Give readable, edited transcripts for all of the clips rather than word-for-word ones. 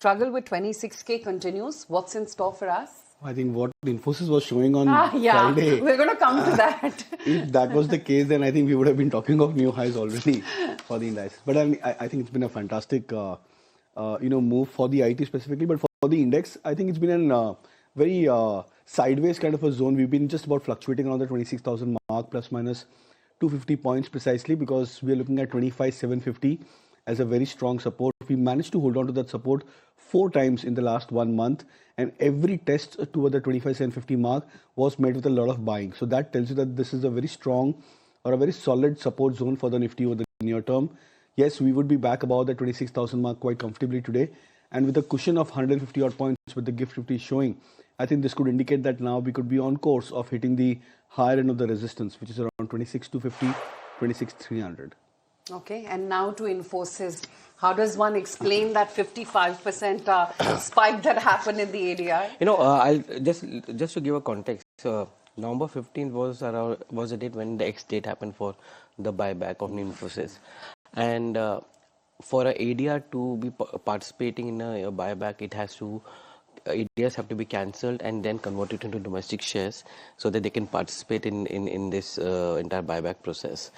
struggle with 26K continues. What's in store for us? I think what Infosys was showing on yeah, Friday. We're going to come to that. If that was the case, then I think we would have been talking of new highs already for the index. But I think it's been a fantastic, move for the IT specifically. But for the index, I think it's been a very sideways kind of a zone. We've been just about fluctuating around the 26,000 mark, plus minus 250 points precisely, because we are looking at 25,750 as a very strong support. We managed to hold on to that support 4 times in the last 1 month, and every test toward the 25,750 mark was met with a lot of buying. So that tells you that this is a very strong or a very solid support zone for the Nifty over the near term. Yes, we would be back above the 26,000 mark quite comfortably today, and with a cushion of 150 odd points with the GIFT 50 showing, I think this could indicate that now we could be on course of hitting the higher end of the resistance, which is around 26,250, 26,300. Okay, and now to Infosys. How does one explain that 55% spike that happened in the ADR? I'll just to give a context. November 15th was the date when the ex-date happened for the buyback of Infosys, and for a ADR to be participating in a buyback, ADRs have to be cancelled and then converted into domestic shares so that they can participate in this entire buyback process.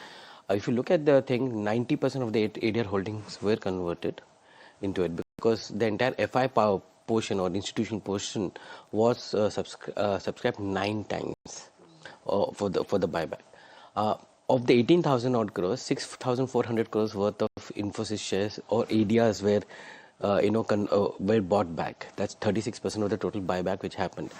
If you look at the thing, 90% of the ADR holdings were converted into it, because the entire FI power portion or institutional portion was subscribed 9 times for the buyback. Of the 18,000 odd crores, 6,400 crores worth of Infosys shares or ADRs were bought back. That's 36% of the total buyback which happened.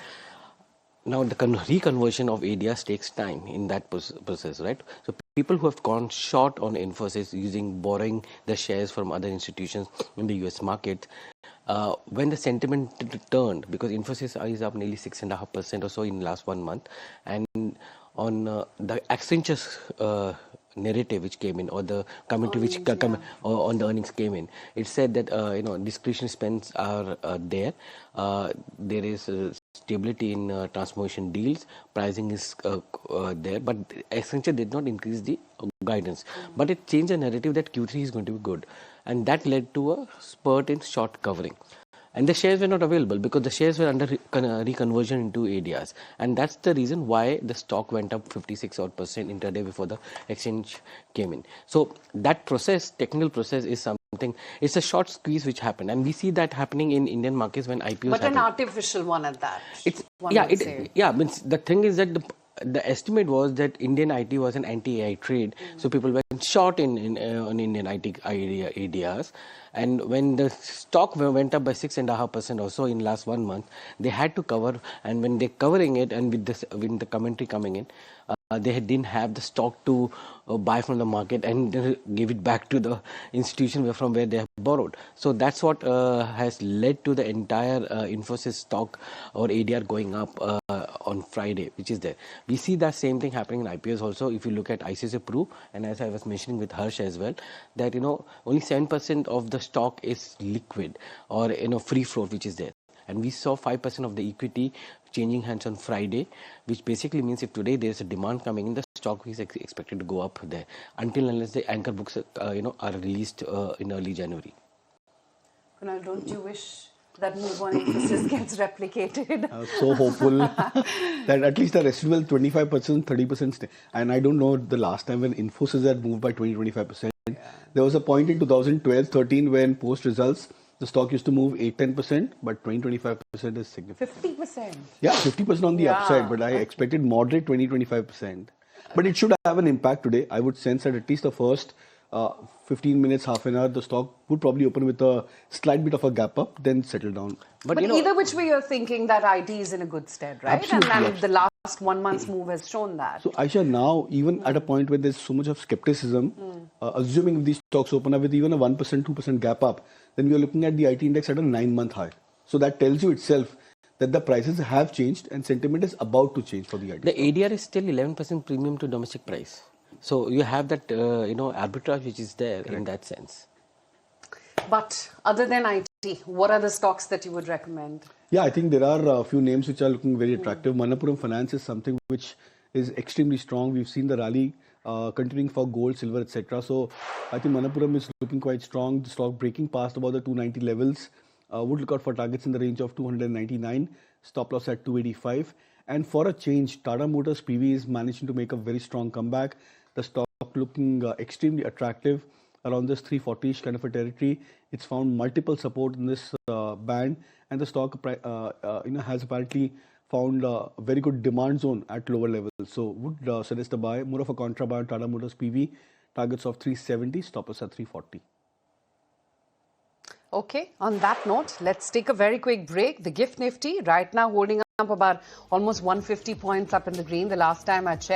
Now, the reconversion of ADRs takes time in that process, right? So people who have gone short on Infosys borrowing the shares from other institutions in the US market, when the sentiment turned, because Infosys is up nearly 6.5% or so in the last 1 month, and on the Accenture narrative which came in, or the commentary on the earnings came in, it said that discretionary spends are there. There is stability in transformation deals. Pricing is there, but Accenture did not increase the guidance. But it changed the narrative that Q3 is going to be good, and that led to a spurt in short covering. And the shares were not available because the shares were under reconversion into ADRs. And that's the reason why the stock went up 56% intraday before the exchange came in. So that technical process is something, it's a short squeeze which happened. And we see that happening in Indian markets when IPOs But happen. an artificial one at that. Means the thing is that the estimate was that Indian IT was an anti-AI trade. So people went short on Indian IT ADRs. And when the stock went up by 6.5% or so in last 1 month, they had to cover. And when they're covering it, and with the commentary coming in, they didn't have the stock to buy from the market and give it back to the institution from where they have borrowed. So that's what has led to the entire Infosys stock or ADR going up on Friday, which is there. We see that same thing happening in IPOs also. If you look at ICICI Pru, and as I was mentioning with Harsh as well, that only 7% of the stock is liquid or free float, which is there. And we saw 5% of the equity changing hands on Friday, which basically means if today there is a demand coming in, the stock is expected to go up there until unless the anchor books are released in early January. Kunal, don't you wish that move on Infosys gets replicated? So hopeful that at least the residual 25%, 30% stay. And I don't know the last time when Infosys had moved by 20-25%. Yeah. There was a point in 2012-13 when post results, the stock used to move 8-10%, but 20-25% is significant. 50%? Yeah, 50% on the upside, but I expected moderate 20-25%. But it should have an impact today. I would sense that at least the first 15 minutes, half an hour, the stock would probably open with a slight bit of a gap up, then settle down. But either which way you're thinking that IT is in a good stead, right? Absolutely, and the last 1 month's move has shown that. So Aisha, now even at a point where there's so much of skepticism, assuming if these stocks open up with even a 1%, 2% gap up, then we are looking at the IT index at a 9-month high. So that tells you itself that the prices have changed and sentiment is about to change for the IT. The ADR is still 11% premium to domestic price. So you have that, arbitrage which is there. Correct. In that sense. But other than IT, what are the stocks that you would recommend? Yeah, I think there are a few names which are looking very attractive. Manappuram Finance is something which is extremely strong. We've seen the rally continuing for gold, silver, etc. So I think Manappuram is looking quite strong. The stock breaking past about the 290 levels Would look out for targets in the range of 299, stop loss at 285. And for a change, Tata Motors PV is managing to make a very strong comeback. The stock looking extremely attractive around this 340-ish kind of a territory. It's found multiple support in this band, and the stock has apparently found a very good demand zone at lower levels. So would suggest a buy, more of a contra buy on Tata Motors PV, targets of 370, stop loss at 340. Okay, on that note, let's take a very quick break. The Gift Nifty right now holding up about almost 150 points up in the green the last time I checked.